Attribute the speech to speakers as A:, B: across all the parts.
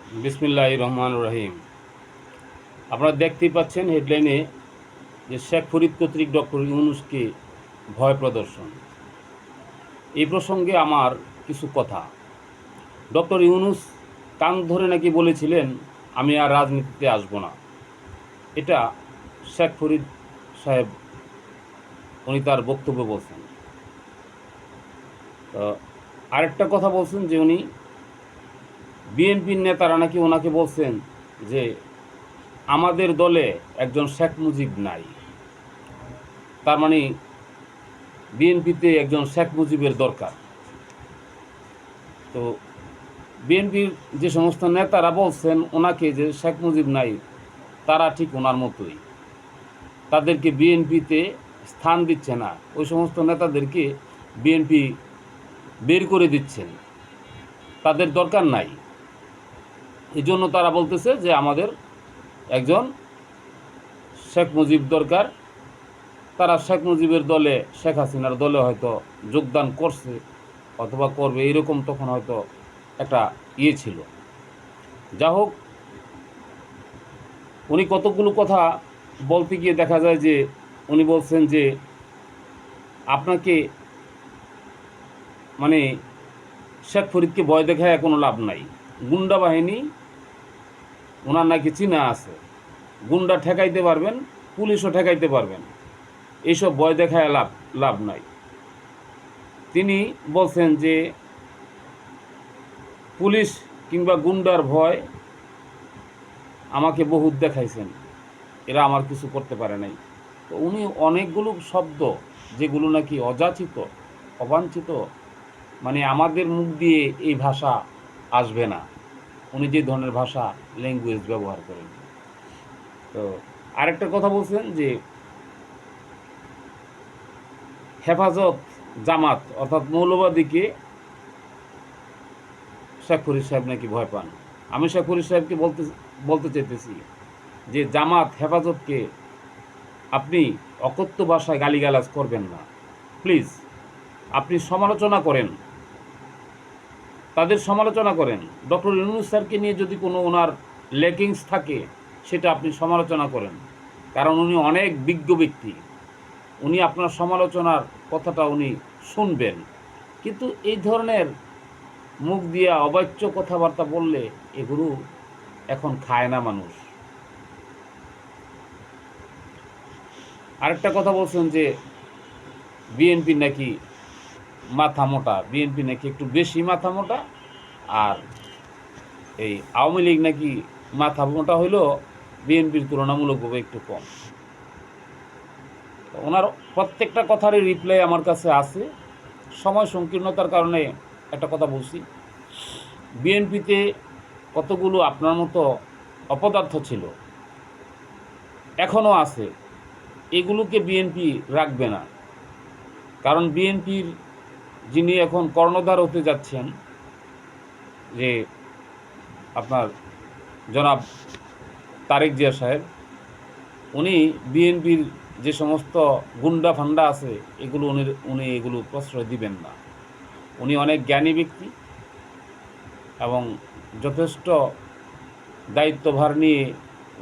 A: বিসমিল্লাহির রহমানির রহিম। আপনারা দেখতেই পাচ্ছেন হেডলাইনে যে শেখ ফরিদ কর্তৃক ডক্টর ইউনূসকে ভয় প্রদর্শন। এই প্রসঙ্গে আমার কিছু কথা। ডক্টর ইউনূস কান ধরে নাকি বলেছিলেন আমি আর রাজনীতিতে আসব না। এটা শেখ ফরিদ সাহেব উনি তার বক্তব্য বলছেন। তো আরেকটা কথা বলছেন যে উনি বিএনপির নেতারা নাকি ওনাকে বলছেন যে আমাদের দলে একজন শেখ মুজিব নাই, তার মানে বিএনপিতে একজন শেখ মুজিবের দরকার। তো বিএনপির যে সমস্ত নেতারা বলছেন ওনাকে যে শেখ মুজিব নাই, তারা ঠিক ওনার মতোই, তাদেরকে বিএনপিতে স্থান দিচ্ছে না, ওই সমস্ত নেতাদেরকে বিএনপি বের করে দিচ্ছেন, তাদের দরকার নাই। এই জন্য তারা বলতেছে যে আমাদের একজন শেখ মুজিব দরকার। তারা শেখ মুজিবের দলে, শেখ হাসিনার দলে হয়তো যোগদান করছে অথবা করবে, এইরকম তখন হয়তো একটা ছিল। যা হোক, উনি কতগুলো কথা বলতে গিয়ে দেখা যায় যে উনি বলছেন যে আপনাকে মানে শেখ ফরিদকে ভয় দেখায় কোনো লাভ নাই। গুন্ডা বাহিনী ওনার নাকি চিনা আছে, গুন্ডা ঠেকাইতে পারবেন, পুলিশও ঠেকাইতে পারবেন, এইসব ভয় দেখায় লাভ নাই। তিনি বলছেন যে পুলিশ কিংবা গুন্ডার ভয় আমাকে বহুত দেখাইছেন, এরা আমার কিছু করতে পারে নাই। তো উনি অনেকগুলো শব্দ যেগুলো নাকি অযাচিত, অবাঞ্ছিত, মানে আমাদের মুখ দিয়ে এই ভাষা আসবে না, উনি যে ধরনের ভাষা ল্যাঙ্গুয়েজ ব্যবহার করেন। তো আরেকটা কথা বলছেন যে হেফাজত জামাত অর্থাৎ মৌলবাদীকে শেখ ফরিদ সাহেব নাকি ভয় পান। আমি শেখ ফরিদ সাহেবকে বলতে চাইতেছি যে জামাত হেফাজতকে আপনি অকথ্য ভাষায় গালিগালাজ করবেন না প্লিজ। আপনি সমালোচনা করেন, তাদের সমালোচনা করেন। ডক্টর ইউনূস স্যারকে নিয়ে যদি কোনো ওনার লেকিংস থাকে সেটা আপনি সমালোচনা করেন, কারণ উনি অনেক বিজ্ঞ ব্যক্তি, উনি আপনার সমালোচনার কথাটা উনি শুনবেন। কিন্তু এই ধরনের মুখ দিয়া অবাচ্য কথাবার্তা বললে এগুলো এখন খায় না মানুষ। আরেকটা কথা বলছেন যে বিএনপি নাকি মাথা মোটা, বিএনপি নাকি একটু বেশি মাথা মোটা, আর এই আওয়ামী লীগ নাকি মাথা মোটা হইলেও বিএনপির তুলনামূলকভাবে একটু কম। ওনার প্রত্যেকটা কথারই রিপ্লাই আমার কাছে আছে। সময় সংকীর্ণতার কারণে একটা কথা বলছি, বিএনপিতে কতগুলো আপনার মতো অপদার্থ ছিল, এখনও আছে, এগুলোকে বিএনপি রাখবে না। কারণ বিএনপির যিনি এখন কর্ণধার হতে যাচ্ছেন, যে আপনার জনাব তারেক জিয়া সাহেব, উনি বিএনপির যে সমস্ত গুন্ডা ফান্ডা আছে এগুলো উনি এগুলো প্রশ্রয় দিবেন না। উনি অনেক জ্ঞানী ব্যক্তি এবং যথেষ্ট দায়িত্বভার নিয়ে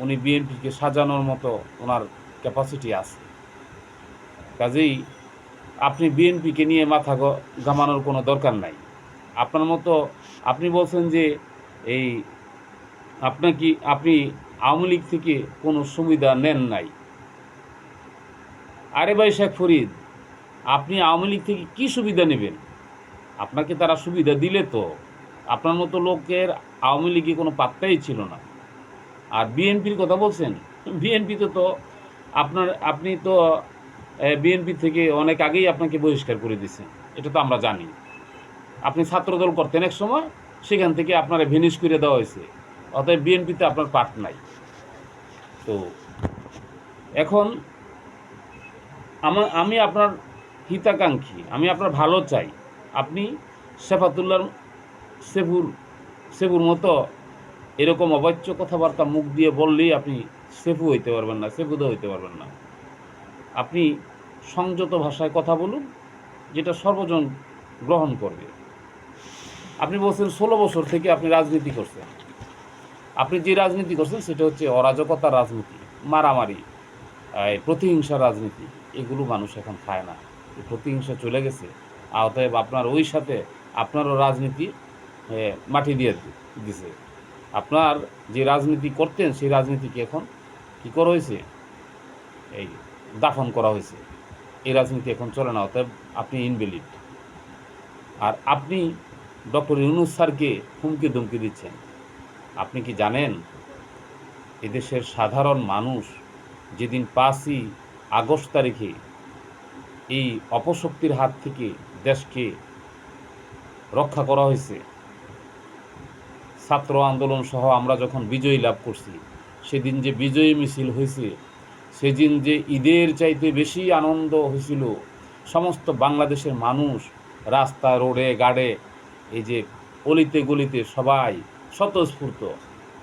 A: উনি বিএনপিকে সাজানোর মতো ওনার ক্যাপাসিটি আছে। কাজেই আপনি বিএনপিকে নিয়ে মাথা ঘামানোর কোনো দরকার নাই। আপনার মতো আপনি বলছেন যে এই আপনি আওয়ামী লীগ থেকে কোনো সুবিধা নেন নাই। আরে ভাই শেখ ফরিদ, আপনি আওয়ামী লীগ থেকে কী সুবিধা নেবেন? আপনাকে তারা সুবিধা দিলে তো আপনার মতো লোকের আওয়ামী লীগে কোনো পাত্তাই ছিল না। আর বিএনপির কথা বলছেন, বিএনপিতে তো আপনি তো বিএনপি থেকে অনেক আগেই আপনাকে বহিষ্কার করে দিয়েছেন, এটা তো আমরা জানি। আপনি ছাত্রদল করতেন এক সময়, সেখান থেকে আপনারা ভেনিশ করে দেওয়া হয়েছে, অতএব বিএনপিতে আপনার পার্ট নাই। তো এখন আমি আপনার হিতাকাঙ্ক্ষী, আমি আপনার ভালো চাই। আপনি সেফুর মতো এরকম অবাচ্য কথাবার্তা মুখ দিয়ে বললেই আপনি সেফু হইতে পারবেন না, সেফুদা হইতে পারবেন না। আপনি সংযত ভাষায় কথা বলুন, যেটা সর্বজন গ্রহণ করবে। আপনি বলছেন 16 বছর থেকে আপনি রাজনীতি করছেন, আপনি যে রাজনীতি করছেন সেটা হচ্ছে অরাজকতার রাজনীতি, মারামারি, প্রতিহিংসার রাজনীতি। এগুলো মানুষ এখন খায় না। এই প্রতিহিংসা চলে গেছে। অতএব আপনার ওই সাথে আপনারও রাজনীতি মাটি দিয়ে দিছে। আপনার যে রাজনীতি করতেন সেই রাজনীতিকে এখন কী করা হয়েছে, এই দাফন করা হয়েছে। এই রাজনীতি এখন চলে না, অতএব আপনি ইনভ্যালিড। আর আপনি ডক্টর ইউনূস স্যারকে হুমকি ধমকি দিচ্ছেন। আপনি কি জানেন এদেশের সাধারণ মানুষ যেদিন 5ই আগস্ট তারিখে এই অপশক্তির হাত থেকে দেশকে রক্ষা করা হয়েছে, ছাত্র আন্দোলন সহ আমরা যখন বিজয় লাভ করছি, সেদিন যে বিজয়ী মিছিল হয়েছে, সেদিন যে ঈদের চাইতে বেশি আনন্দ হয়েছিল, সমস্ত বাংলাদেশের মানুষ রাস্তা রোডে গাড়ে, এই যে অলিতে গলিতে সবাই স্বতঃস্ফূর্ত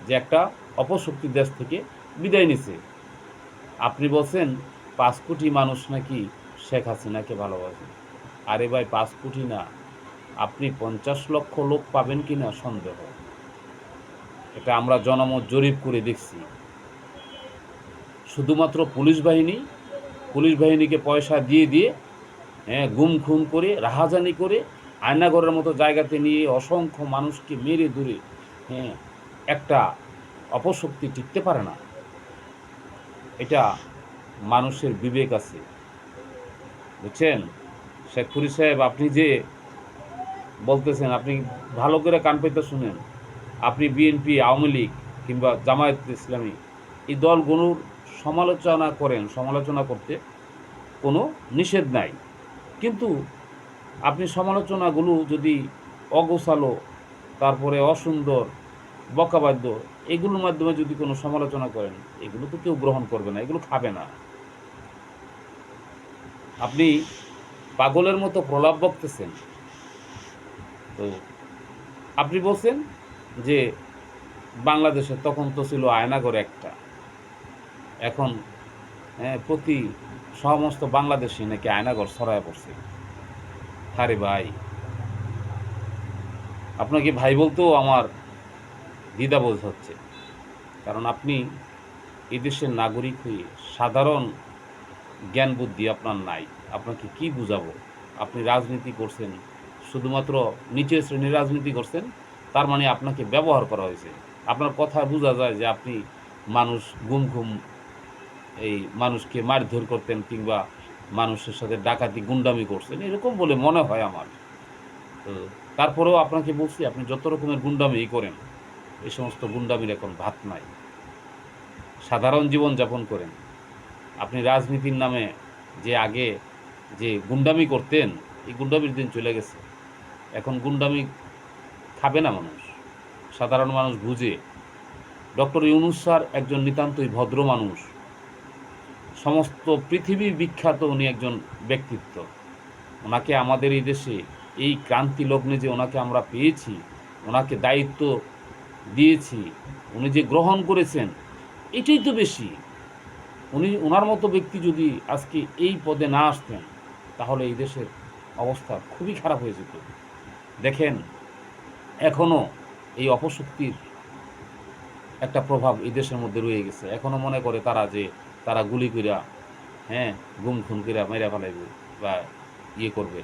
A: যে একটা অপশক্তি দেশ থেকে বিদায় নিছে। আপনি বলছেন 5 কোটি মানুষ নাকি শেখ হাসিনাকে ভালোবাসে। আরে ভাই, 5 কোটি না, আপনি 50 লক্ষ লোক পাবেন কিনা সন্দেহ। এটা আমরা জনমত জরিপ করে দেখছি। শুধুমাত্র পুলিশ বাহিনীকে পয়সা দিয়ে গুম খুন করে, রাহাজানি করে, আয়নাঘরের মতো জায়গাতে নিয়ে অসংখ্য মানুষকে মেরে ধরে একটা অপশক্তি টিকতে পারে না। এটা মানুষের বিবেক আছে, বুঝছেন? শেখ ফরিদ সাহেব, আপনি যে বলতেছেন, আপনি ভালো করে কান পেতে শুনেন। আপনি বিএনপি, আওয়ামী লীগ কিংবা জামায়াত ইসলামী এই দলগুলোর সমালোচনা করেন, সমালোচনা করতে কোনো নিষেধ নাই। কিন্তু আপনি সমালোচনাগুলো যদি অগোছালো, তারপরে অসুন্দর, বকাবাদ্য, এগুলোর মাধ্যমে যদি কোনো সমালোচনা করেন, এগুলো তো কেউ গ্রহণ করবে না, এগুলো খাবে না। আপনি পাগলের মতো প্রলাপ বকতেছেন। তো আপনি বলছেন যে বাংলাদেশে তখন তো ছিল আয়নাঘর একটা, এখন প্রতি সমস্ত বাংলাদেশে নাকি আয়নাঘর ছড়ায় পড়ছে। আরে ভাই, আপনাকে ভাই বলতেও আমার দ্বিধাবোধ হচ্ছে, কারণ আপনি এদেশের নাগরিক হয়ে সাধারণ জ্ঞান বুদ্ধি আপনার নাই। আপনাকে কি বুঝাবো? আপনি রাজনীতি করছেন, শুধুমাত্র নিচের শ্রেণীর রাজনীতি করছেন, তার মানে আপনাকে ব্যবহার করা হয়েছে। আপনার কথা বোঝা যায় যে আপনি মানুষ এই মানুষকে মারধর করতেন কিংবা মানুষের সাথে ডাকাতি গুন্ডামি করছেন, এরকম বলে মনে হয় আমার। তো তারপরেও আপনাকে বলছি, আপনি যত রকমের গুন্ডামি করেন, এই সমস্ত গুন্ডামির এখন ভাত নাই। সাধারণ জীবন যাপন করেন। আপনি রাজনীতির নামে যে আগে যে গুন্ডামি করতেন, এই গুন্ডামির দিন চলে গেছে। এখন গুন্ডামি খাবে না মানুষ, সাধারণ মানুষ বুঝে। ডক্টর ইউনূস স্যার একজন নিতান্তই ভদ্র মানুষ, সমস্ত পৃথিবী বিখ্যাত উনি একজন ব্যক্তিত্ব। ওনাকে আমাদের এই দেশে এই ক্রান্তি লগ্নে যে ওনাকে আমরা পেয়েছি, ওনাকে দায়িত্ব দিয়েছি, উনি যে গ্রহণ করেছেন, এটাই তো বেশি। ওনার মতো ব্যক্তি যদি আজকে এই পদে না আসতেন, তাহলে এই দেশের অবস্থা খুবই খারাপ হয়ে যেত। দেখেন, এখনও এই অপশক্তির একটা প্রভাব এই দেশের মধ্যে রয়ে গেছে। এখনও মনে করে তারা যে তারা গুলি কইরা, গুম খুন কইরা মেরে ফেলাইবে বা করবে,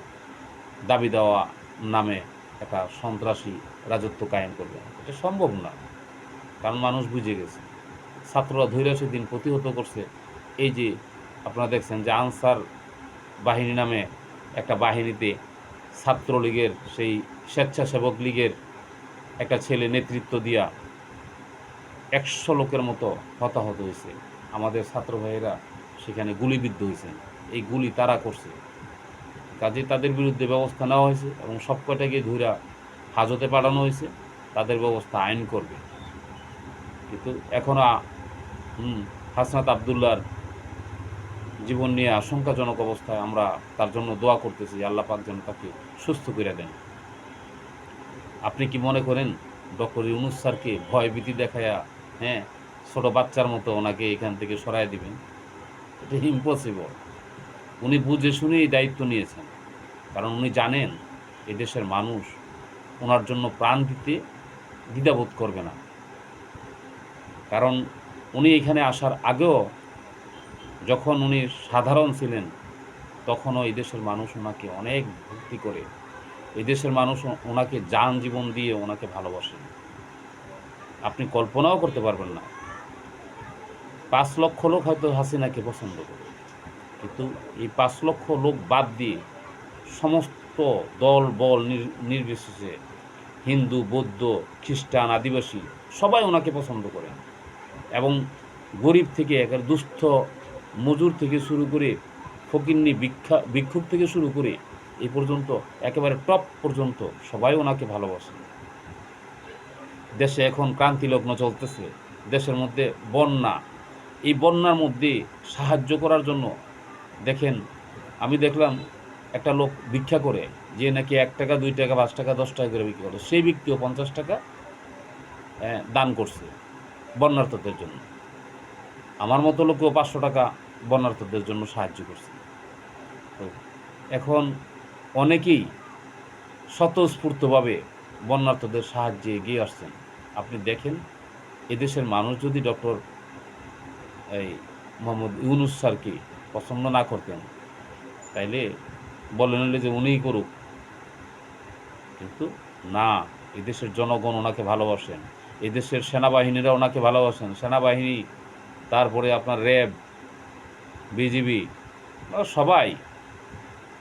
A: দাবি দেওয়া নামে একটা সন্ত্রাসী রাজত্ব কায়েম করবে। এটা সম্ভব না, কারণ মানুষ বুঝে গেছে। ছাত্ররা ধৈর্য সেদিন প্রতিহত করছে। এই যে আপনারা দেখছেন যে আনসার বাহিনী নামে একটা বাহিনীতে ছাত্রলীগের, সেই স্বেচ্ছাসেবক লীগের একটা ছেলে নেতৃত্ব দিয়া 100 লোকের মতো হতাহত হয়েছে। আমাদের ছাত্র ভাইয়েরা সেখানে গুলিবিদ্ধ হয়েছেন। এই গুলি তারা করছে, কাজে তাদের বিরুদ্ধে ব্যবস্থা নেওয়া হয়েছে এবং সব কয়টাকে ধইরা হাজতে পাঠানো হয়েছে। তাদের ব্যবস্থা আইন করবে। কিন্তু এখনও হাসনাত আবদুল্লাহর জীবন নিয়ে আশঙ্কাজনক অবস্থায়। আমরা তার জন্য দোয়া করতেছি, আল্লাহ পাক যেন তাকে সুস্থ করে দেন। আপনি কি মনে করেন ডক্টর ইউনূস স্যারকে ভয়ভীতি দেখায়া ছোট বাচ্চার মতো ওনাকে এখান থেকে সরাই দিবেন? এটা ইম্পসিবল। উনি বুঝে শুনেই দায়িত্ব নিয়েছেন, কারণ উনি জানেন এদেশের মানুষ ওনার জন্য প্রাণ দিতে দ্বিধাবোধ করবে না। কারণ উনি এখানে আসার আগেও যখন উনি সাধারণ ছিলেন তখনও এই দেশের মানুষ ওনাকে অনেক ভক্তি করে, এই দেশের মানুষ ওনাকে জান জীবন দিয়ে ওনাকে ভালোবাসেন। আপনি কল্পনাও করতে পারবেন না। 5 লক্ষ লোক হয়তো হাসিনাকে পছন্দ করে, কিন্তু এই 5 লক্ষ লোক বাদ দিয়ে সমস্ত দল বল নির্বিশেষে হিন্দু, বৌদ্ধ, খ্রিস্টান, আদিবাসী সবাই ওনাকে পছন্দ করেন। এবং গরিব থেকে একেবারে দুস্থ মজুর থেকে শুরু করে ফকিন্নি ভিক্ষুক থেকে শুরু করে এই পর্যন্ত একেবারে টপ পর্যন্ত সবাই ওনাকে ভালোবাসেন। দেশে এখন ক্রান্তিলগ্ন চলতেছে, দেশের মধ্যে বন্যা, এই বন্যার মধ্যে সাহায্য করার জন্য দেখেন, আমি দেখলাম একটা লোক ভিক্ষা করে, যে নাকি 1 টাকা 2 টাকা 5 টাকা 10 টাকা করে বিক্রি করে, সেই ব্যক্তিও 50 টাকা দান করছে বন্যার্থদের জন্য। আমার মতো লোকেও 500 টাকা বন্যার্থদের জন্য সাহায্য করছে। তো এখন অনেকেই স্বতঃস্ফূর্তভাবে বন্যার্থদের সাহায্যে এগিয়ে আসছেন। আপনি দেখেন, এদেশের মানুষ যদি ডক্টর মোহাম্মদ ইউনূস স্যারকে পছন্দ না করতেন তাইলে বলেন হলে যে উনিই করুক, কিন্তু না, এদেশের জনগণ ওনাকে ভালোবাসেন, এদেশের সেনাবাহিনীরা ওনাকে ভালোবাসেন। সেনাবাহিনী, তারপরে আপনার র্যাব, বিজিবি, সবাই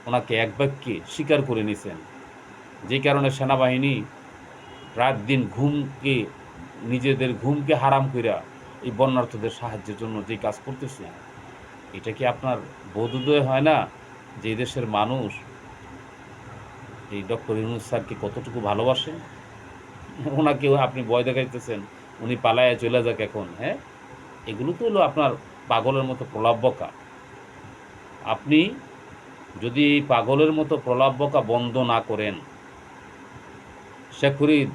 A: ওনাকে এক বাক্যে স্বীকার করে নিছেন। যে কারণে সেনাবাহিনী রাত দিন নিজেদের ঘুমকে হারাম কইরা এই বন্যার্থদের সাহায্যের জন্য যে কাজ করতেছে, এটা কি আপনার বোধোদয় হয় না যে এই দেশের মানুষ এই ডক্টর ইউনূস স্যারকে কতটুকু ভালোবাসেন? ওনাকেও আপনি ভয় দেখাইতেছেন উনি পালায়া চলে যাক এখন। হ্যাঁ, এগুলো তো হলো আপনার পাগলের মতো প্রলাপবকা। আপনি যদি এই পাগলের মতো প্রলাপবকা বন্ধ না করেন, শেখ ফরিদ,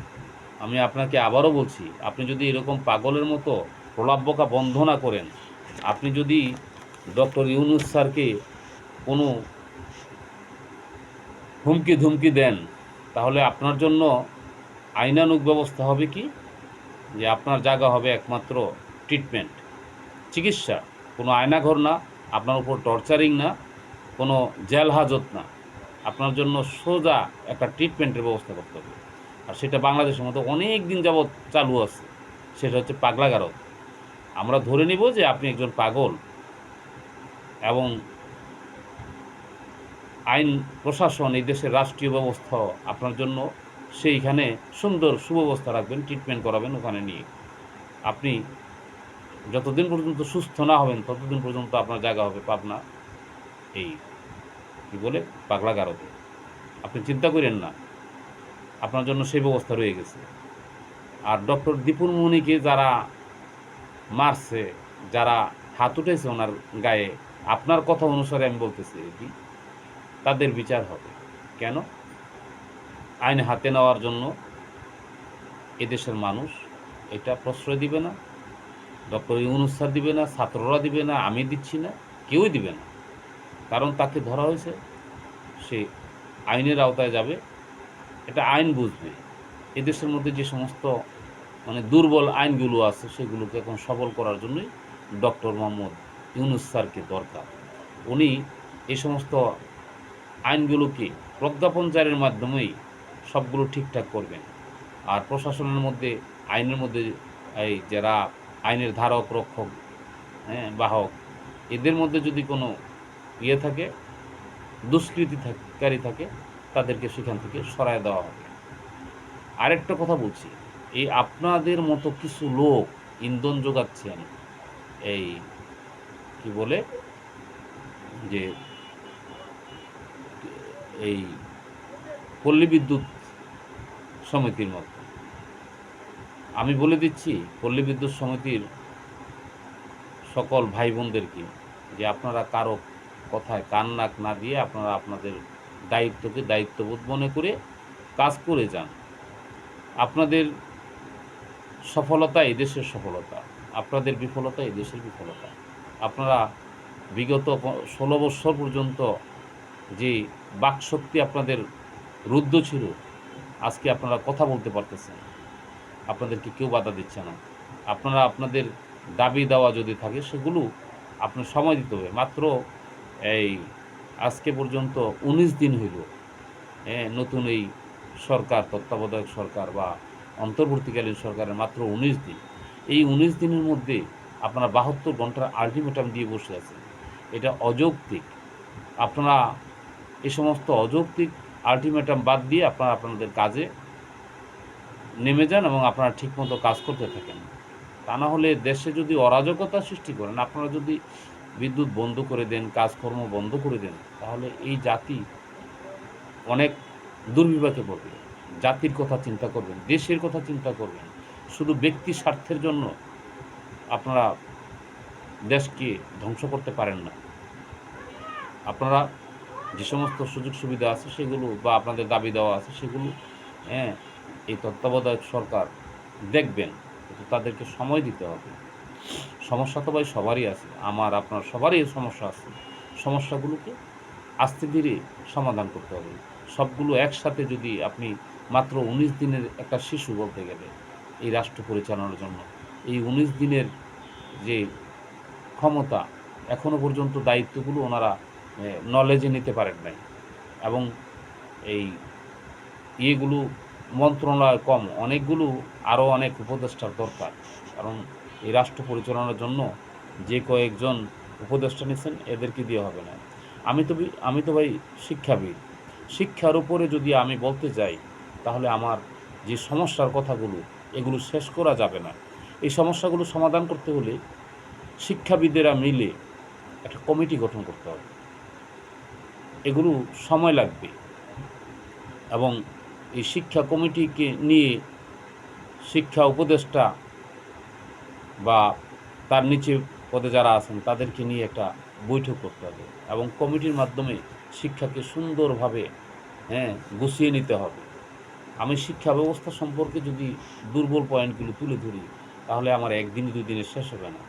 A: আমি আপনাকে আবারও বলছি, আপনি যদি এরকম পাগলের মতো প্রলাপবকা বন্ধ না করেন, আপনি যদি ডক্টর ইউনূস স্যারকে কোনো হুমকি ধুমকি দেন, তাহলে আপনার জন্য আইনানুগ ব্যবস্থা হবে কি, যে আপনার জায়গা হবে একমাত্র ট্রিটমেন্ট, চিকিৎসা। কোনো আয়নাঘর না, আপনার উপর টর্চারিং না, কোনো জেল হাজত না, আপনার জন্য সোজা একটা ট্রিটমেন্টের ব্যবস্থা করতে হবে। আর সেটা বাংলাদেশের মতো অনেক দিন যাবৎ চালু আছে, সেটা হচ্ছে পাগলাগারদ। আমরা ধরে নিব যে আপনি একজন পাগল, এবং আইন প্রশাসন, এই দেশের রাষ্ট্রীয় ব্যবস্থা আপনার জন্য সেইখানে সুন্দর সুব্যবস্থা রাখবেন, ট্রিটমেন্ট করাবেন ওখানে নিয়ে। আপনি যতদিন পর্যন্ত সুস্থ না হবেন ততদিন পর্যন্ত আপনার জায়গা হবে পাবনা এই কী বলে পাগলাগারদে। আপনি চিন্তা করেন না, আপনার জন্য সেই ব্যবস্থা রয়ে গেছে। আর ডক্টর দীপুর মনিকে যারা মারছে, যারা হাত উঠেছে ওনার গায়ে, আপনার কথা অনুসারে আমি বলতেছি কি, তাদের বিচার হবে। কেন? আইন হাতে নেওয়ার জন্য এদেশের মানুষ এটা প্রশ্রয় দিবে না, ডক্টর ইউনূস স্যার দিবে না, ছাত্ররা দিবে না, আমি দিচ্ছি না, কেউই দিবে না। কারণ তাকে ধরা হয়েছে, সে আইনের আওতায় যাবে, এটা আইন বুঝবে। এদেশের মধ্যে যে সমস্ত দুর্বল আইনগুলো আছে সেগুলোকে এখন সবল করার জন্যই ডক্টর মোহাম্মদ ইউনূস স্যারকে দরকার। উনি এই সমস্ত আইনগুলোকে প্রজ্ঞাপন জারির মাধ্যমেই সবগুলো ঠিকঠাক করবেন। আর প্রশাসনের মধ্যে, আইনের মধ্যে এই যারা আইনের ধারক রক্ষক, বাহক, এদের মধ্যে যদি কোনো থাকে, দুষ্কৃতিকারী থাকে, তাদেরকে সেখান থেকে সরায় দেওয়া হবে। আরেকটা কথা বলছি, এই আপনাদের মতো কিছু লোক ইন্ধন যোগাচ্ছেন এই কি বলে যে এই পল্লী বিদ্যুৎ সমিতির মতো। আমি বলে দিচ্ছি পল্লী বিদ্যুৎ সমিতির সকল ভাই বোনদেরকে যে আপনারা কারো কথায় কান নাক না দিয়ে আপনারা আপনাদের দায়িত্বকে দায়িত্ববোধ মনে করে কাজ করে যান। আপনাদের সফলতা এই দেশের সফলতা, আপনাদের বিফলতা এই দেশের বিফলতা। আপনারা বিগত 16 বছর পর্যন্ত যে বাকশক্তি আপনাদের রুদ্ধ ছিল, আজকে আপনারা কথা বলতে পারতেছেন, আপনাদেরকে কেউ বাধা দিচ্ছে না। আপনারা আপনাদের দাবি দেওয়া যদি থাকে সেগুলো আপনার সময় দিতে হবে। মাত্র এই আজকে পর্যন্ত ১৯ দিন হইল, হ্যাঁ, নতুন এই সরকার, তত্ত্বাবধায়ক সরকার বা অন্তর্বর্তীকালীন সরকারের মাত্র ১৯ দিন। এই ১৯ দিনের মধ্যে আপনারা ৭২ ঘন্টার আল্টিমেটাম দিয়ে বসে আছেন। এটা অযৌক্তিক। আপনারা এই সমস্ত অযৌক্তিক আল্টিমেটাম বাদ দিয়ে আপনারা আপনাদের কাজে নেমে যান এবং আপনারা ঠিকমতো কাজ করতে থাকেন। তা না হলে দেশে যদি অরাজকতা সৃষ্টি করেন, আপনারা যদি বিদ্যুৎ বন্ধ করে দেন, কাজকর্ম বন্ধ করে দেন, তাহলে এই জাতি অনেক দুর্বিপাকে পড়বে। জাতির কথা চিন্তা করবেন, দেশের কথা চিন্তা করবেন। শুধু ব্যক্তি স্বার্থের জন্য আপনারা দেশকে ধ্বংস করতে পারেন না। আপনারা যে সমস্ত সুযোগ সুবিধা আছে সেগুলো বা আপনাদের দাবি দেওয়া আছে সেগুলো, হ্যাঁ, এই তত্ত্বাবধায়ক সরকার দেখবেন, কিন্তু তাদেরকে সময় দিতে হবে। সমস্যা তো ভাই সবারই আছে, আমার আপনার সবারই সমস্যা আছে। সমস্যাগুলোকে আস্তে ধীরে সমাধান করতে হবে। সবগুলো একসাথে যদি আপনি মাত্র ১৯ দিনের একটা শিশু বলতে গেলে এই রাষ্ট্র পরিচালনার জন্য এই ১৯ দিনের যে ক্ষমতা, এখনও পর্যন্ত দায়িত্বগুলো ওনারা নলেজে নিতে পারেন নাই। এবং এই ইয়েগুলো মন্ত্রণালয় কম, অনেকগুলো আরও অনেক উপদেষ্টার দরকার। কারণ এই রাষ্ট্র পরিচালনার জন্য যে কয়েকজন উপদেষ্টা নিচ্ছেন এদেরকে দিয়ে হবে না। আমি তো ভাই শিক্ষাবিদ। শিক্ষার উপরে যদি আমি বলতে যাই তাহলে আমার যে সমস্যার কথাগুলো এগুলো শেষ করা যাবে না। এই সমস্যাগুলো সমাধান করতে হলে শিক্ষাবিদেরা মিলে একটা কমিটি গঠন করতে হবে। এগুলো সময় লাগবে এবং এই শিক্ষা কমিটিকে নিয়ে শিক্ষা উপদেষ্টা বা তার নিচে পদে যারা আছেন তাদেরকে নিয়ে একটা বৈঠক করতে হবে এবং কমিটির মাধ্যমে শিক্ষাকে সুন্দরভাবে, হ্যাঁ, গুছিয়ে নিতে হবে। আমি শিক্ষা ব্যবস্থা সম্পর্কে যদি দুর্বল পয়েন্টগুলো তুলে ধরি তাহলে আমার একদিন দুই দিনে শেষ হবে না।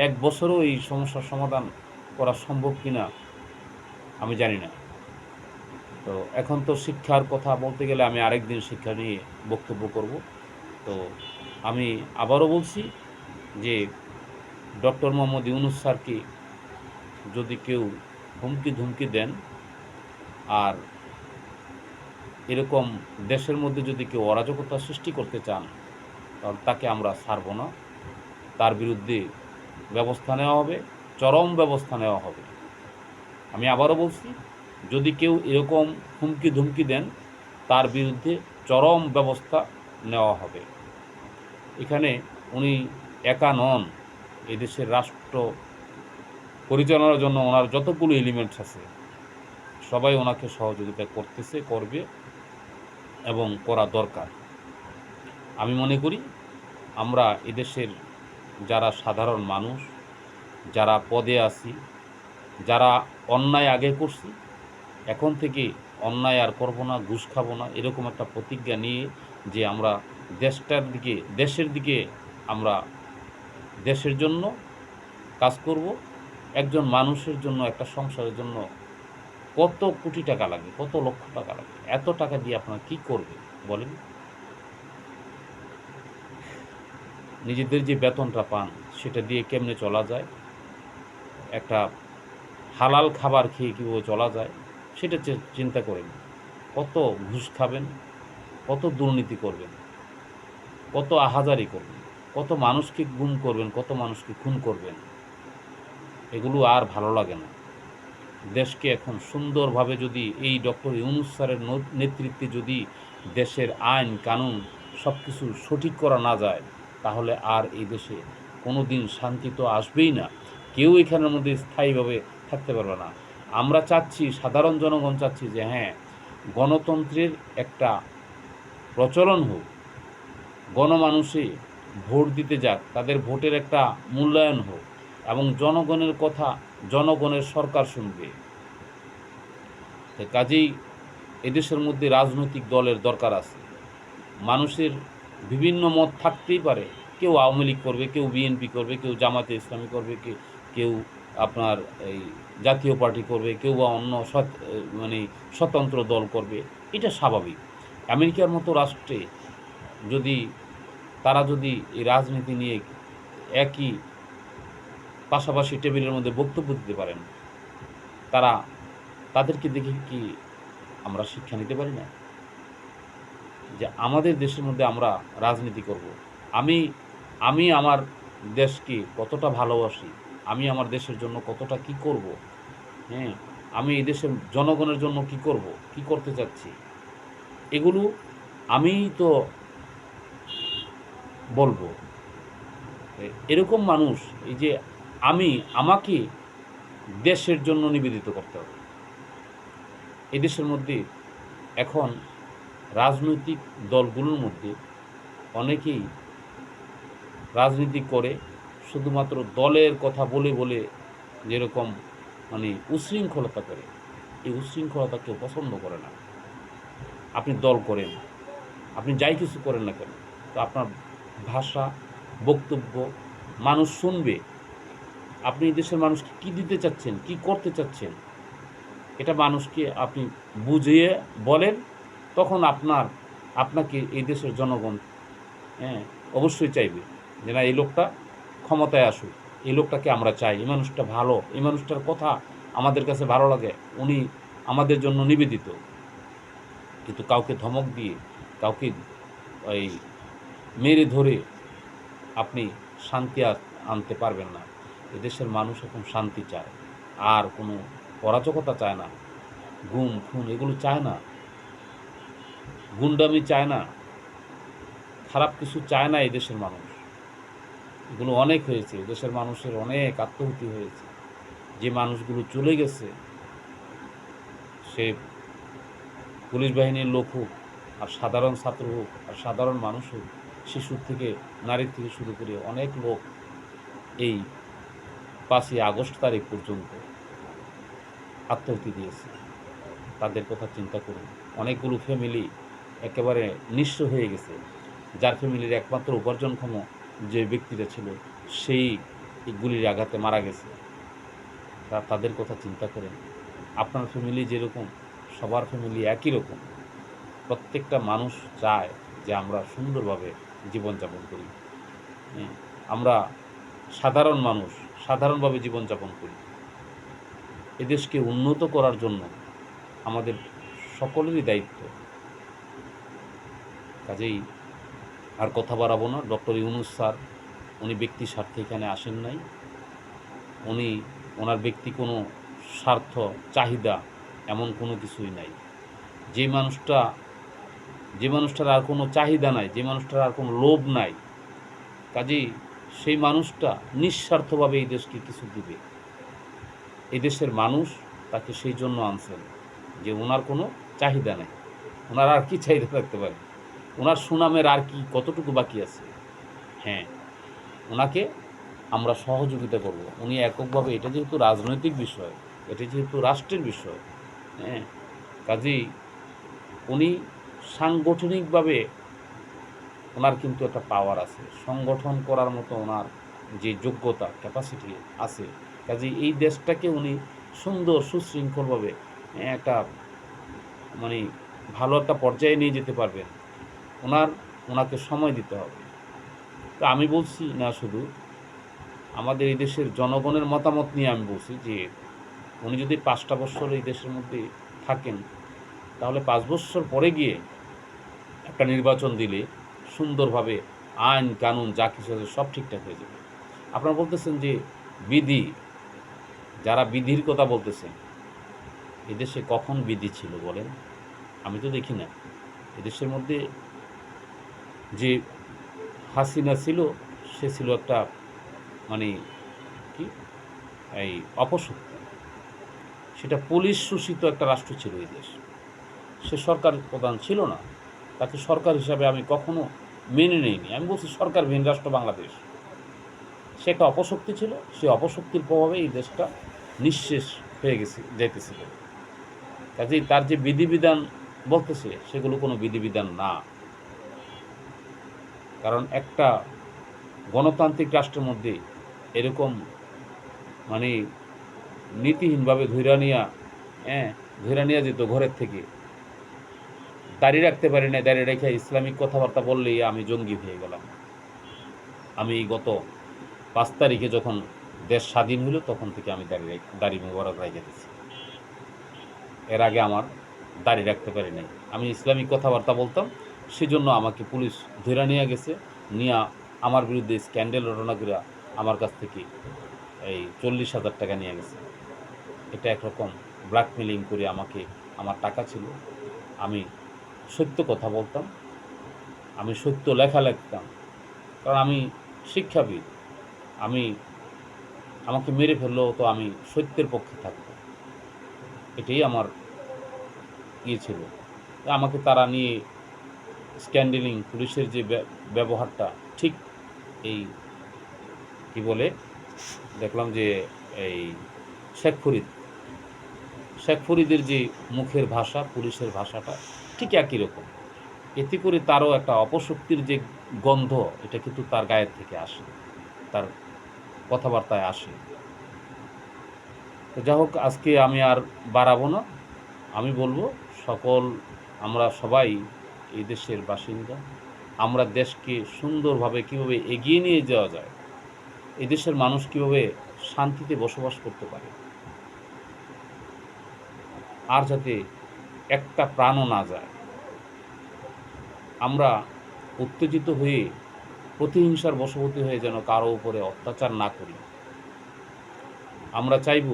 A: ১ বছরও এই সমস্যার সমাধান করা সম্ভব কিনা আমি জানি না। তো এখন তো শিক্ষার কথা বলতে গেলে আমি আরেকদিন শিক্ষা নিয়ে বক্তব্য করব। তো আমি আবারও বলছি যে ডক্টর মোহাম্মদ ইউনূস স্যারকে যদি কেউ হুমকি ধুমকি দেন আর এরকম দেশের মধ্যে যদি কেউ অরাজকতা সৃষ্টি করতে চান তাহলে তাকে আমরা ছাড়ব না। তার বিরুদ্ধে ব্যবস্থা নেওয়া হবে, চরম ব্যবস্থা নেওয়া হবে। আমি আবারও বলছি, যদি কেউ এরকম হুমকি ধুমকি দেন তার বিরুদ্ধে চরম ব্যবস্থা নেওয়া হবে। এখানে উনি একা নন, এদেশের রাষ্ট্র পরিচালনার জন্য ওনার যতগুলো এলিমেন্টস আছে সবাই ওনাকে সহযোগিতা করতেছে, করবে এবং করা দরকার। আমি মনে করি আমরা এদেশের যারা সাধারণ মানুষ, যারা পদে আছি, যারা অন্যায় আগে করছি, এখন থেকে অন্যায় আর করব না, ঘুষ খাবো না, এরকম একটা প্রতিজ্ঞা নিয়ে যে আমরা দেশের দিকে আমরা দেশের জন্য কাজ করব। একজন মানুষের জন্য, একটা সংসারের জন্য কত কোটি টাকা লাগে, কত লক্ষ টাকা লাগে, এত টাকা দিয়ে আপনারা কী করবে বলেন? নিজেদের যে বেতনটা পান সেটা দিয়ে কেমনে চলা যায়, একটা হালাল খাবার খেয়ে কীভাবে চলা যায় সেটা চিন্তা করেন। কত ঘুষ খাবেন, কত দুর্নীতি করবেন, কত আহাজারি করবেন, কত মানুষকে গুম করবেন, কত মানুষকে খুন করবেন, এগুলো আর ভালো লাগে না। দেশকে এখন সুন্দরভাবে যদি এই ডক্টর ইউনূস স্যারের নেতৃত্বে যদি দেশের আইন কানুন সব কিছু সঠিক করা না যায় তাহলে আর এই দেশে কোনো দিন শান্তি তো আসবেই না। কেউ এখানের মধ্যে স্থায়ীভাবে থাকতে পারবে না। আমরা চাচ্ছি, সাধারণ জনগণ চাচ্ছি যে হ্যাঁ, গণতন্ত্রের একটা প্রচলন হোক, গণমানুষে ভোট দিতে যাক, তাদের ভোটের একটা মূল্যায়ন হোক এবং জনগণের কথা জনগণের সরকার শুনবে। কাজেই এদেশের মধ্যে রাজনৈতিক দলের দরকার আছে। মানুষের বিভিন্ন মত থাকতেই পারে, কেউ আওয়ামী লীগ করবে, কেউ বিএনপি করবে, কেউ জামাতে ইসলামী করবে, কেউ আপনার এই জাতীয় পার্টি করবে, কেউ বা অন্য স্বতন্ত্র দল করবে। এটা স্বাভাবিক। আমেরিকার মতো রাষ্ট্রে যদি তারা যদি এই রাজনীতি নিয়ে একই পাশাপাশি টেবিলের মধ্যে বক্তব্য দিতে পারেন, তাদেরকে দেখে কি আমরা শিক্ষা নিতে পারি না যে আমাদের দেশের মধ্যে আমরা রাজনীতি করব? আমি আমি আমার দেশকে কতটা ভালোবাসি, আমি আমার দেশের জন্য কতটা কি করব, হ্যাঁ, আমি এই দেশের জনগণের জন্য কি করব, কি করতে চাচ্ছি, এগুলো আমি তো বলবো। এরকম মানুষ, এই যে আমাকে দেশের জন্য নিবেদিত করতে হবে। এই দেশের মধ্যে এখন রাজনৈতিক দলগুলোর মধ্যে অনেকেই রাজনীতি করে শুধুমাত্র দলের কথা বলে বলে, যেরকম মানে উশৃঙ্খলতা করে, এই উশৃঙ্খলতা কেউ পছন্দ করে না। আপনি দল করেন, আপনি যাই কিছু করেন না কেন, তো আপনার ভাষা, বক্তব্য মানুষ শুনবে। আপনি এই দেশের মানুষকে কী দিতে চাচ্ছেন, কি করতে চাচ্ছেন, এটা মানুষকে আপনি বুঝিয়ে বলেন, তখন আপনাকে এই দেশের জনগণ, হ্যাঁ, অবশ্যই চাইবে যে না, এই লোকটা ক্ষমতায় আসুক, এই লোকটাকে আমরা চাই, এই মানুষটা ভালো, এই মানুষটার কথা আমাদের কাছে ভালো লাগে, উনি আমাদের জন্য নিবেদিত। কিন্তু কাউকে ধমক দিয়ে, কাউকে ওই মেরে ধরে আপনি শান্তি আনতে পারবেন না। এদেশের মানুষ এখন শান্তি চায়, আর কোনো অরাজকতা চায় না, গুম খুন এগুলো চায় না, গুন্ডামি চায় না, খারাপ কিছু চায় না। এদেশের মানুষ এগুলো অনেক হয়েছে, দেশের মানুষের অনেক আত্মহত্যা হয়েছে। যে মানুষগুলো চলে গেছে, সে পুলিশ বাহিনীর লোক হোক, আর সাধারণ ছাত্র হোক, আর সাধারণ মানুষ হোক, শিশুর থেকে নারীর থেকে শুরু করে অনেক লোক এই 5ই আগস্ট তারিখ পর্যন্ত আত্মহত্যা দিয়েছে। তাদের কথা চিন্তা করুন। অনেকগুলো ফ্যামিলি একেবারে নিঃস্ব হয়ে গেছে, যার ফ্যামিলির একমাত্র উপার্জনক্ষম যে ব্যক্তিটা ছিল সেই এই গুলির আঘাতে মারা গেছে। তাদের কথা চিন্তা করেন। আপনার ফ্যামিলি যেরকম, সবার ফ্যামিলি একই রকম। প্রত্যেকটা মানুষ চায় যে আমরা সুন্দরভাবে জীবনযাপন করি, আমরা সাধারণ মানুষ সাধারণভাবে জীবনযাপন করি। এদেশকে উন্নত করার জন্য আমাদের সকলেরই দায়িত্ব। কাজেই আর কথা বাড়াবো না। ডক্টর ইউনূস স্যার, উনি ব্যক্তি স্বার্থে এখানে আসেন নাই। ওনার ব্যক্তি কোনো স্বার্থ, চাহিদা এমন কোনো কিছুই নাই। যে মানুষটার আর কোনো চাহিদা নাই, যে মানুষটার আর কোনো লোভ নাই, কাজেই সেই মানুষটা নিঃস্বার্থভাবে এই দেশকে কিছু দিবে। এই দেশের মানুষ তাকে সেই জন্য আনছেন যে ওনার কোনো চাহিদা নেই। ওনার আর কি চাহিদা থাকতে পারে? ওনার সুনামের আর কি কতটুকু বাকি আছে? হ্যাঁ, ওনাকে আমরা সহযোগিতা করব। উনি এককভাবে, এটা যেহেতু রাজনৈতিক বিষয়, এটা যেহেতু রাষ্ট্রের বিষয়, হ্যাঁ, কাজেই উনি সাংগঠনিকভাবে ওনার কিন্তু একটা পাওয়ার আছে, সংগঠন করার মতো ওনার যে যোগ্যতা, ক্যাপাসিটি আছে। কাজেই এই দেশটাকে উনি সুন্দর সুশৃঙ্খলভাবে একটা মানে ভালো একটা পর্যায়ে নিয়ে যেতে পারবেন। ওনাকে সময় দিতে হবে। তো আমি বলছি না, শুধু আমাদের এই দেশের জনগণের মতামত নিয়ে আমি বলছি যে উনি যদি 5টা বছর এই দেশের মধ্যে থাকেন, তাহলে 5 বছর পরে গিয়ে একটা নির্বাচন দিলে সুন্দরভাবে আইন কানুন যা কিছু আছে সব ঠিকঠাক হয়ে যাবে। আপনারা বলতেছেন যে বিধি, যারা বিধির কথা বলতেছেন, এদেশে কখন বিধি ছিল বলেন? আমি তো দেখি না। এদেশের মধ্যে যে হাসিনা ছিল, সে ছিল একটা মানে কি এই অপশক্তি। সেটা পুলিশ শোষিত একটা রাষ্ট্র ছিল এই দেশ। সে সরকার প্রধান ছিল না, তাকে সরকার হিসাবে আমি কখনো মেনে নেইনি। আমি বলছি সরকারবিহীন রাষ্ট্র বাংলাদেশ। সে একটা অপশক্তি ছিল, সে অপশক্তির প্রভাবে এই দেশটা নিঃশেষ হয়ে যাইতেছিল। কাজেই তার যে বিধিবিধান বলতেছে, সেগুলো কোনো বিধিবিধান না। কারণ একটা গণতান্ত্রিক রাষ্ট্রের মধ্যে এরকম মানে নীতিহীনভাবে ধইরা নিয়ে যেত ঘরের থেকে। দাঁড়িয়ে রাখতে পারি না, দাঁড়িয়ে রেখে ইসলামিক কথাবার্তা বললেই আমি জঙ্গি হয়ে গেলাম। আমি এই গত 5 তারিখে যখন দেশ স্বাধীন হলো তখন থেকে আমি দাড়ি মোবারক রেখে দিয়েছি। এর আগে আমার দাড়ি রাখতে পারি নাই। আমি ইসলামিক কথাবার্তা বলতাম, সেজন্য আমাকে পুলিশ ধইরা নিয়ে গেছে। নিয়া আমার বিরুদ্ধে স্ক্যান্ডাল রটনা কইরা আমার কাছ থেকে এই 40,000 টাকা নিয়ে গেছে। এটা একরকম ব্ল্যাকমেলিং করে আমাকে, আমার টাকা ছিল, আমি সত্য কথা বলতাম, আমি সত্য লেখা লিখতাম। কারণ আমি শিক্ষাবিদ, আমি আমাকে মেরে ফেললেও তো আমি সত্যের পক্ষে থাকব। এটাই আমার ইয়ে ছিল। আমাকে তারা নিয়ে স্ক্যান্ডেলিং পুলিশের যে ব্যবহারটা ঠিক এই কি বলে দেখলাম যে এই শেখ ফরিদের যে মুখের ভাষা, পুলিশের ভাষাটা ঠিক একই রকম। এতে করে তারও একটা অপশক্তির যে গন্ধ, এটা কিন্তু তার গায়ের থেকে আসে, তার কথাবার্তায় আসে। তো যাই হোক, আজকে আমি আর বাড়াবো না। আমি বলবো আমরা সবাই এই দেশের বাসিন্দা। আমরা দেশকে সুন্দরভাবে কীভাবে এগিয়ে নিয়ে যাওয়া যায়, এই দেশের মানুষ কীভাবে শান্তিতে বসবাস করতে পারে, আর যাতে একটা প্রাণও না যায়, আমরা উত্তেজিত হয়ে প্রতিহিংসার বশবর্তী হয়ে যেন কারো উপরে অত্যাচার না করি। আমরা চাইব,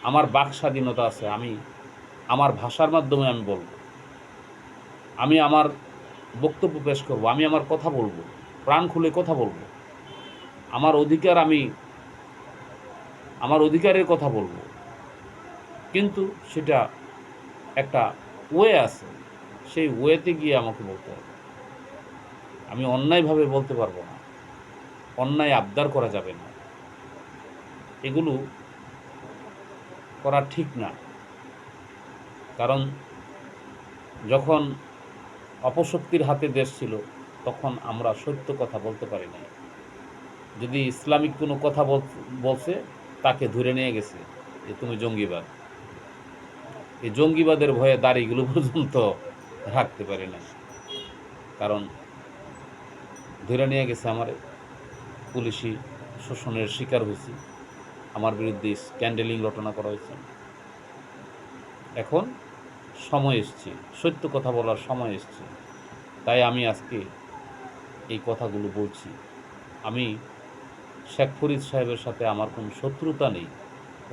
A: আমার বাক স্বাধীনতা আছে, আমি আমার ভাষার মাধ্যমে আমি বলবো, আমি আমার বক্তব্য পেশ করব, আমি আমার কথা বলবো, প্রাণ খুলে কথা বলবো, আমার অধিকারের কথা বলবো। কিন্তু সেটা একটা ওয়ে আছে, সেই ওয়েতে গিয়ে আমাকে বলতে হবে। আমি অন্যায়ভাবে বলতে পারবো না, অন্যায় আবদার করা যাবে না, এগুলো করা ঠিক না। কারণ যখন অপশক্তির হাতে দেশ ছিল তখন আমরা সত্য কথা বলতে পারি নাই। যদি ইসলামিক কোনো কথা বলছে, তাকে ধরে নিয়ে গেছে যে তুমি জঙ্গিবাদ। এই জঙ্গিবাদের ভয়ে দাড়িগুলো পর্যন্ত রাখতে পারি না, কারণ ধরে নিয়ে গেছে আমারে, পুলিশি শোষণের শিকার হয়েছি, আমার বিরুদ্ধে স্ক্যান্ডেলিং রটনা করা হয়েছে। এখন সময় এসছে, সত্য কথা বলার সময় এসছে। তাই আমি আজকে এই কথাগুলো বলছি। আমি শেখ ফরিদ সাহেবের সাথে আমার কোনো শত্রুতা নেই,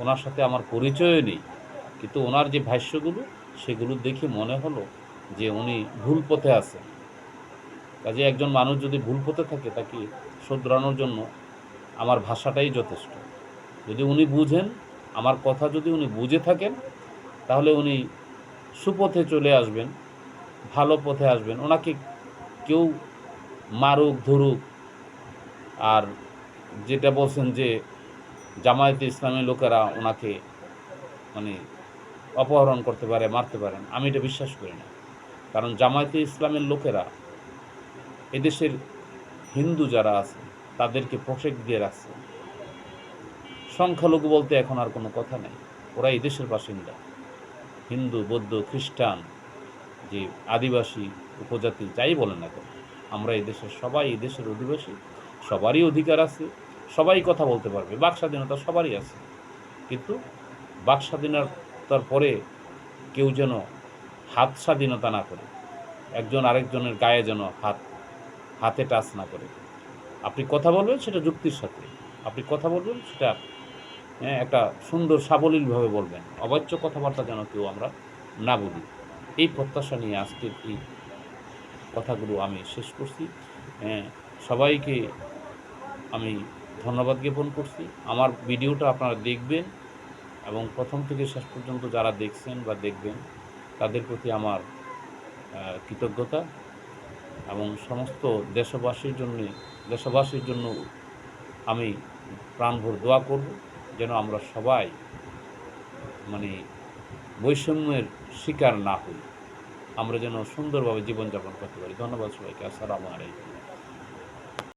A: ওনার সাথে আমার পরিচয়ও নেই, কিন্তু ওনার যে ভাষ্যগুলো, সেগুলো দেখে মনে হলো যে উনি ভুল পথে আছেন। কাজে একজন মানুষ যদি ভুল পথে থাকে, তাকে শুধরানোর জন্য আমার ভাষাটাই যথেষ্ট। যদি উনি বুঝেন, আমার কথা যদি উনি বুঝে থাকেন, তাহলে উনি সুপথে চলে আসবেন, ভালো পথে আসবেন। ওনাকে কেউ মারুক ধরুক, আর যেটা বলছেন যে জামায়াতে ইসলামী লোকেরা ওনাকে মানে অপহরণ করতে পারে, মারতে পারেন, আমি এটা বিশ্বাস করি না। কারণ জামায়াতে ইসলামের লোকেরা এদেশের হিন্দু যারা আছে তাদেরকে প্রোটেক্ট দিয়ে রাখছে। সংখ্যালঘু বলতে এখন আর কোনো কথা নেই, ওরা এই দেশের বাসিন্দা। হিন্দু, বৌদ্ধ, খ্রিস্টান, যে আদিবাসী উপজাতি যাই বলেন না কেন, আমরা এই দেশের সবাই এই দেশের অধিবাসী, সবারই অধিকার আছে, সবাই কথা বলতে পারবে, বাক স্বাধীনতা সবারই আছে। কিন্তু বাক স্বাধীনতার পরে কেউ যেন হাত স্বাধীনতা না করে, একজন আরেকজনের গায়ে যেন হাতে টাচ না করে। আপনি কথা বলবেন সেটা যুক্তির সাথে, আপনি কথা বলবেন সেটা একটা সুন্দর সাবলীলভাবে বলবেন, অবাচ্য কথাবার্তা যেন কেউ আমরা না বলি। এই প্রত্যাশা নিয়ে আজকের এই কথাগুলো আমি শেষ করছি। সবাইকে আমি ধন্যবাদ জ্ঞাপন করছি। আমার ভিডিওটা আপনারা দেখবেন এবং প্রথম থেকে শেষ পর্যন্ত যারা দেখছেন বা দেখবেন, তাদের প্রতি আমার কৃতজ্ঞতা, এবং সমস্ত দেশবাসীর জন্য আমি প্রাণভর দোয়া করব, যেন আমরা সবাই বৈষম্যের শিকার না হই, আমরা যেন সুন্দরভাবে জীবনযাপন করতে পারি। ধন্যবাদ সবাইকে। আসসালামু আলাইকুম।